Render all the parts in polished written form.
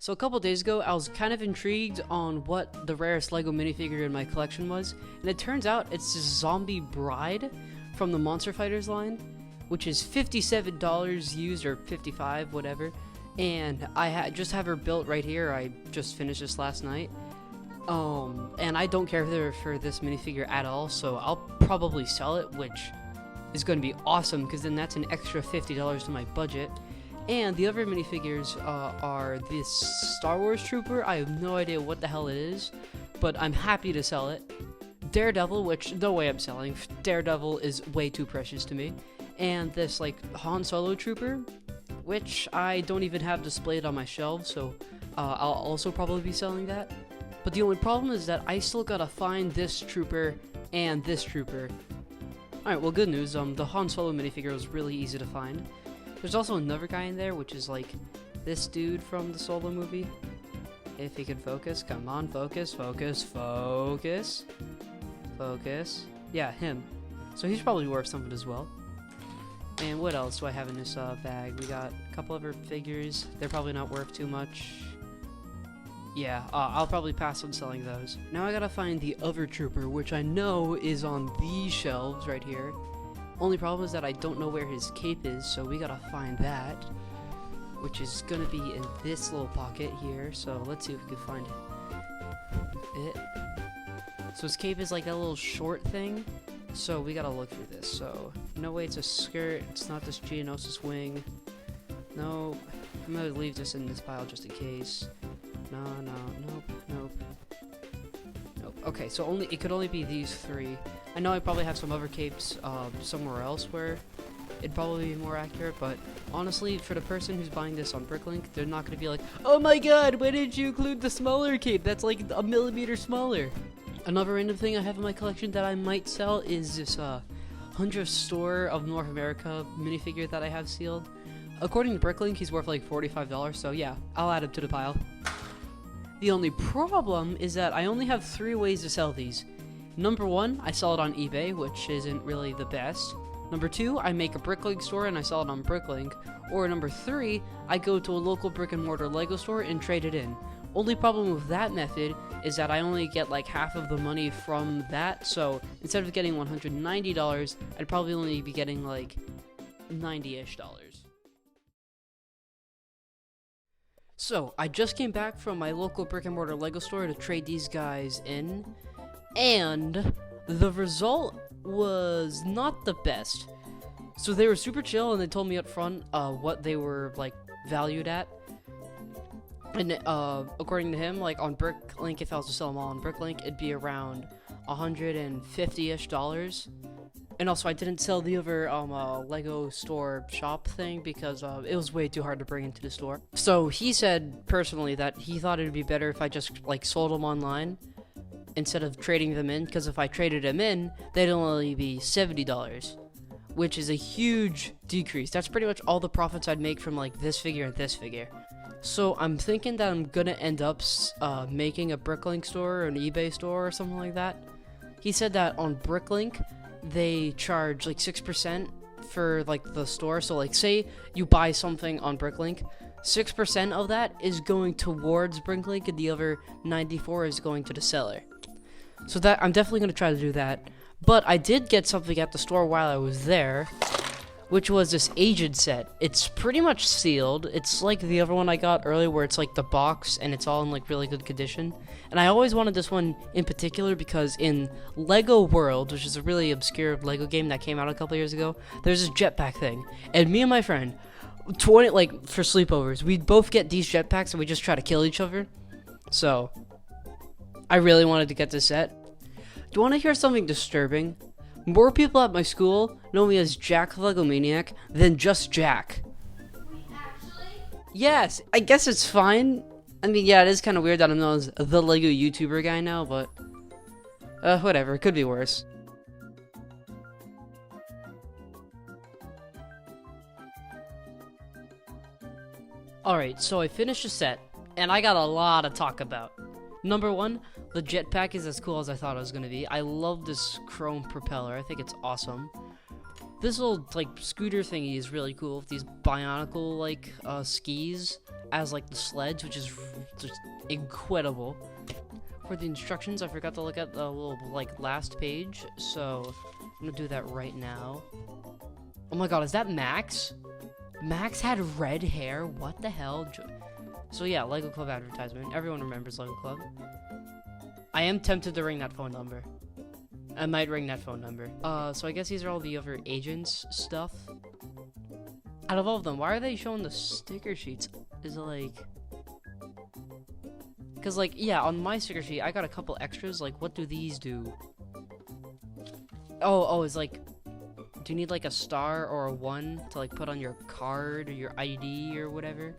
So a couple days ago, I was kind of intrigued on what the rarest LEGO minifigure in my collection was, and it turns out it's this zombie bride from the Monster Fighters line, which is $57 used, or 55, whatever. And I just have her built right here. I just finished this last night. And I don't care for this minifigure at all, so I'll probably sell it, which is going to be awesome, because then that's an extra $50 to my budget. And the other minifigures are this Star Wars Trooper. I have no idea what the hell it is, but I'm happy to sell it. Daredevil, which no way I'm selling. Daredevil is way too precious to me. And this like Han Solo Trooper, which I don't even have displayed on my shelves, so I'll also probably be selling that. But the only problem is that I still gotta find this trooper and this trooper. Alright, well, good news, the Han Solo minifigure was really easy to find. There's also another guy in there, which is like this dude from the Solo movie. If he can focus, come on, focus, focus, focus, focus. Yeah, him. So he's probably worth something as well. And what else do I have in this bag? We got a couple other figures. They're probably not worth too much. Yeah, I'll probably pass on selling those. Now I gotta find the other trooper, which I know is on these shelves right here. Only problem is that I don't know where his cape is, so we gotta find that, which is gonna be in this little pocket here. So let's see if we can find it. So his cape is like that little short thing, so we gotta look through this. So no way, it's a skirt. It's not this Geonosis wing. No, I'm gonna leave this in this pile just in case. No, nope. Okay, so it could only be these three. I know I probably have some other capes somewhere else where it'd probably be more accurate, but honestly, for the person who's buying this on Bricklink, they're not going to be like, oh my god, why didn't you include the smaller cape? That's like a millimeter smaller. Another random thing I have in my collection that I might sell is this 100th Store of North America minifigure that I have sealed. According to Bricklink, he's worth like $45, so yeah, I'll add him to the pile. The only problem is that I only have 3 ways to sell these. Number 1, I sell it on eBay, which isn't really the best. Number 2, I make a Bricklink store and I sell it on Bricklink. Or number 3, I go to a local brick and mortar LEGO store and trade it in. Only problem with that method is that I only get like half of the money from that, so instead of getting $190, I'd probably only be getting like $90-ish. So, I just came back from my local brick and mortar LEGO store to trade these guys in, and the result was not the best. So they were super chill, and they told me up front what they were like valued at. And according to him, like on Bricklink, if I was to sell them all on Bricklink, it'd be around $150-ish. And also, I didn't sell the other LEGO store shop thing because it was way too hard to bring into the store. So he said personally that he thought it would be better if I just like sold them online instead of trading them in, because if I traded them in, they'd only be $70, which is a huge decrease. That's pretty much all the profits I'd make from like this figure and this figure. So I'm thinking that I'm gonna end up making a Bricklink store or an eBay store or something like that. He said that on Bricklink, they charge like 6% for like the store. So like say you buy something on Bricklink, 6% of that is going towards Bricklink and the other 94 is going to the seller. So that I'm definitely going to try to do that. But I did get something at the store while I was there, which was this Aged set. It's pretty much sealed. It's like the other one I got earlier where it's like the box and it's all in like really good condition. And I always wanted this one in particular because in Lego World, which is a really obscure Lego game that came out a couple years ago, there's this jetpack thing. And me and my friend, for sleepovers, we'd both get these jetpacks and we just try to kill each other. So, I really wanted to get this set. Do you want to hear something disturbing? More people at my school know me as Jack the Lego Maniac than just Jack. Wait, actually? Yes, I guess it's fine. I mean, yeah, it is kind of weird that I'm known as the Lego YouTuber guy now, but whatever, it could be worse. Alright, so I finished the set, and I got a lot to talk about. Number 1, the jetpack is as cool as I thought it was going to be. I love this chrome propeller. I think it's awesome. This little, like, scooter thingy is really cool with these bionicle, like, skis. as like the sleds, which is just incredible. For the instructions, I forgot to look at the little like last page, so I'm gonna do that right now. Oh my god, is that Max? Max had red hair. What the hell? So yeah, Lego Club advertisement. Everyone remembers Lego Club. I am tempted to ring that phone number. I might ring that phone number. So I guess these are all the other agents stuff. Out of all of them, why are they showing the sticker sheets? Is it like... Because, like, yeah, on my sticker sheet, I got a couple extras. Like, what do these do? Oh, it's like... Do you need, like, a star or a 1 to, like, put on your card or your ID or whatever?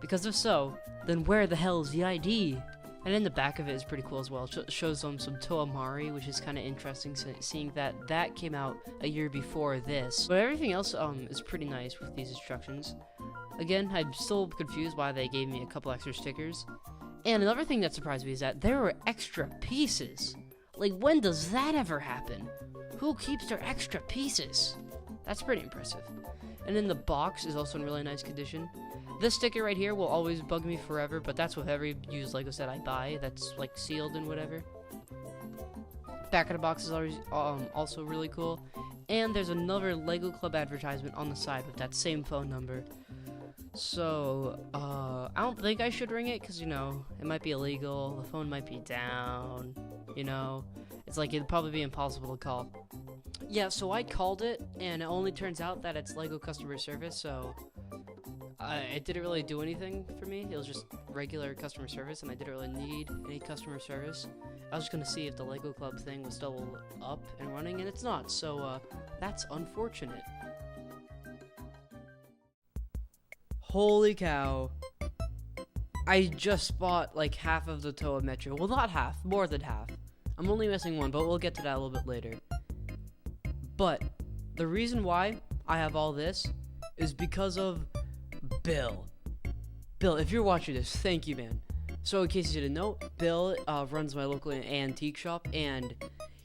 Because if so, then where the hell is the ID? And in the back of it is pretty cool as well. It shows them some Toa Mari, which is kind of interesting, seeing that that came out a year before this. But everything else is pretty nice with these instructions. Again, I'm still confused why they gave me a couple extra stickers. And another thing that surprised me is that there were extra pieces. Like, when does that ever happen? Who keeps their extra pieces? That's pretty impressive. And then the box is also in really nice condition. This sticker right here will always bug me forever, but that's with every used Lego set I buy that's like sealed and whatever. Back of the box is always also really cool. And there's another Lego Club advertisement on the side with that same phone number. So, I don't think I should ring it because, you know, it might be illegal. The phone might be down, you know. It's like it'd probably be impossible to call. Yeah, so I called it, and it only turns out that it's Lego customer service, so... it didn't really do anything for me. It was just regular customer service, and I didn't really need any customer service. I was just gonna see if the Lego Club thing was still up and running, and it's not, so that's unfortunate. Holy cow. I just bought like half of the Toa Metro. Well, not half, more than half. I'm only missing one, but we'll get to that a little bit later. But the reason why I have all this is because of Bill. Bill, if you're watching this, thank you, man. So in case you didn't know, Bill runs my local antique shop, and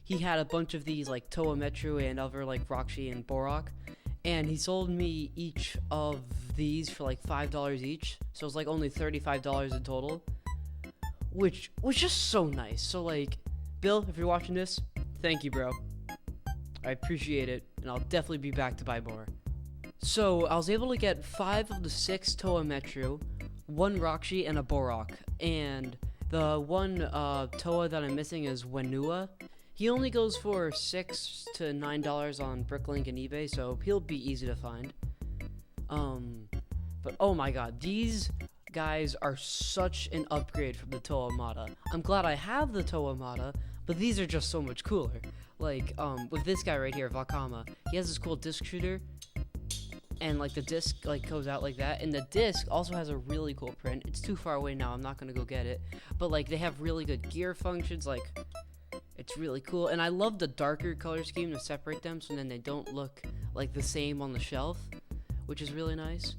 he had a bunch of these like Toa Metro and other like Roxy and Borok, and he sold me each of these for like $5 each, so it's like only $35 in total, which was just so nice. So like, Bill, if you're watching this, thank you, bro. I appreciate it, and I'll definitely be back to buy more. So, I was able to get 5 of the 6 Toa Metro, 1 Roxy, and a Borok. And the one Toa that I'm missing is Wenua. He only goes for $6 to $9 on Bricklink and eBay, so he'll be easy to find. But oh my god, these guys are such an upgrade from the Toa Mata. I'm glad I have the Toa Mata, but these are just so much cooler. Like, with this guy right here, Vakama, he has this cool disc shooter. And like the disc like goes out like that, and the disc also has a really cool print. It's too far away now, I'm not gonna go get it, but like they have really good gear functions. Like, it's really cool, and I love the darker color scheme to separate them, so then they don't look like the same on the shelf, which is really nice.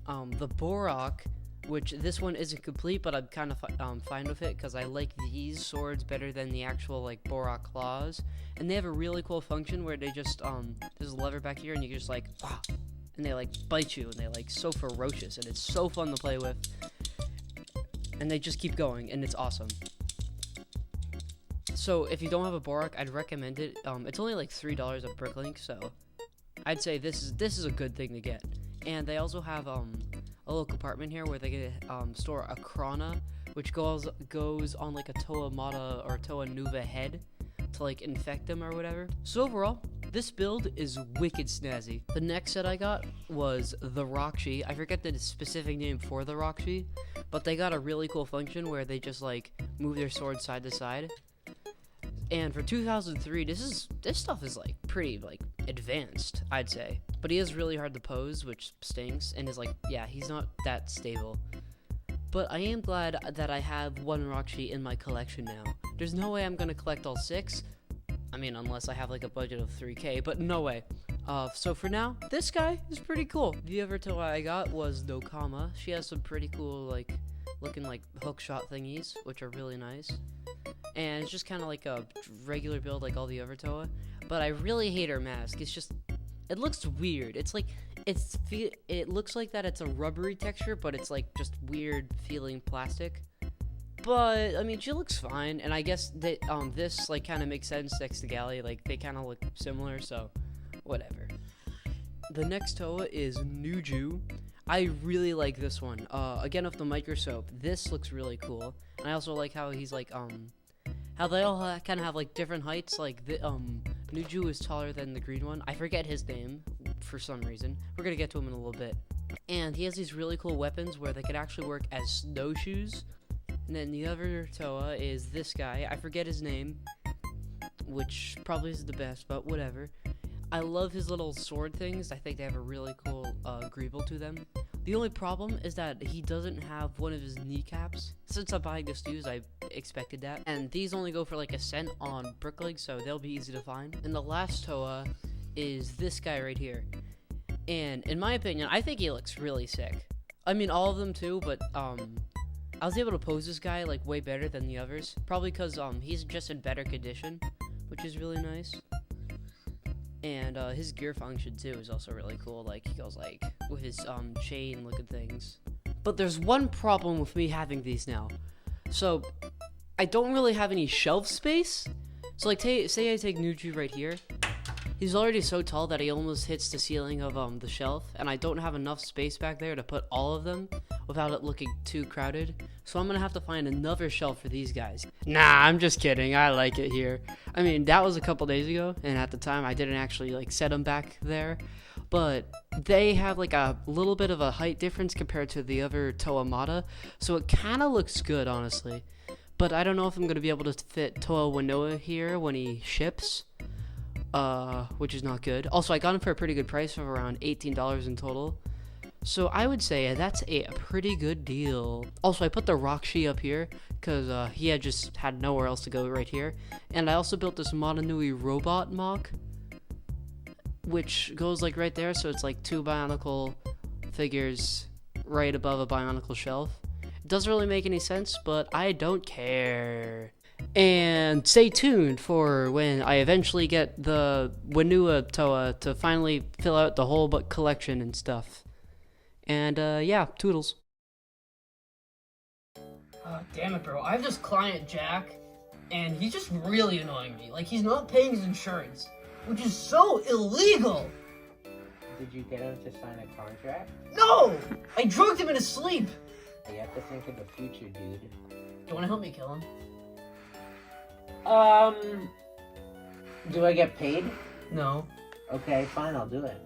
The Borok, which this one isn't complete, but I'm kind of fine with it because I like these swords better than the actual like Borok claws, and they have a really cool function where they just there's a lever back here, and you can just like and they like bite you, and they like so ferocious, and it's so fun to play with, and they just keep going, and it's awesome. So if you don't have a Borok, I'd recommend it. It's only like $3 at Bricklink, so I'd say this is a good thing to get. And they also have a little compartment here where they can store a Krana, which goes on like a Toa Mata or Toa Nuva head to like infect them or whatever. So overall, this build is wicked snazzy. The next set I got was the Roxy. I forget the specific name for the Roxy, but they got a really cool function where they just like move their sword side to side. And for 2003, this stuff is like pretty like advanced, I'd say. But he is really hard to pose, which stinks, and is like, yeah, he's not that stable. But I am glad that I have one Roxy in my collection now. There's no way I'm gonna collect all 6. I mean, unless I have like a budget of 3K, but no way. So for now, this guy is pretty cool. The other Toa I got was Dokama. She has some pretty cool like looking like hook shot thingies, which are really nice. And it's just kind of like a regular build like all the other Toa. But I really hate her mask. It's just, it looks weird. It's like, It looks like that it's a rubbery texture, but it's like just weird feeling plastic. But I mean, she looks fine, and I guess that this like kind of makes sense next to Gally. Like they kind of look similar, so whatever. The next Toa is Nuju. I really like this one. Again with the microscope, this looks really cool. And I also like how he's like how they all kind of have like different heights. Like the Nuju is taller than the green one. I forget his name for some reason. We're gonna get to him in a little bit. And he has these really cool weapons where they could actually work as snowshoes. And then the other Toa is this guy. I forget his name, which probably is the best, but whatever. I love his little sword things. I think they have a really cool greeble to them. The only problem is that he doesn't have one of his kneecaps. Since I'm buying this news, I expected that. And these only go for like a cent on Bricklink, so they'll be easy to find. And the last Toa is this guy right here. And in my opinion, I think he looks really sick. I mean, all of them too, but I was able to pose this guy like way better than the others. Probably because he's just in better condition, which is really nice. And his gear function too is also really cool. Like he goes like with his chain looking things. But there's one problem with me having these now. So I don't really have any shelf space. So like say I take Nuju right here. He's already so tall that he almost hits the ceiling of the shelf, and I don't have enough space back there to put all of them without it looking too crowded. So I'm gonna have to find another shelf for these guys. Nah, I'm just kidding. I like it here. I mean, that was a couple days ago, and at the time I didn't actually like set them back there. But they have like a little bit of a height difference compared to the other Toa Mata, so it kind of looks good, honestly. But I don't know if I'm gonna be able to fit Toa Wanoa here when he ships. Which is not good. Also, I got him for a pretty good price of around $18 in total. So I would say that's a pretty good deal. Also, I put the Roxy up here because he had just had nowhere else to go right here. And I also built this Motonui robot mock, which goes like right there. So it's like two Bionicle figures right above a Bionicle shelf. It doesn't really make any sense, but I don't care. And stay tuned for when I eventually get the Wanua Toa to finally fill out the whole collection and stuff. And yeah, toodles. Damn it, bro. I have this client, Jack, and he's just really annoying me. Like, he's not paying his insurance, which is so illegal. Did you get him to sign a contract? No! I drugged him in his sleep. You have to think of the future, dude. You wanna help me kill him? Do I get paid? No. Okay, fine, I'll do it.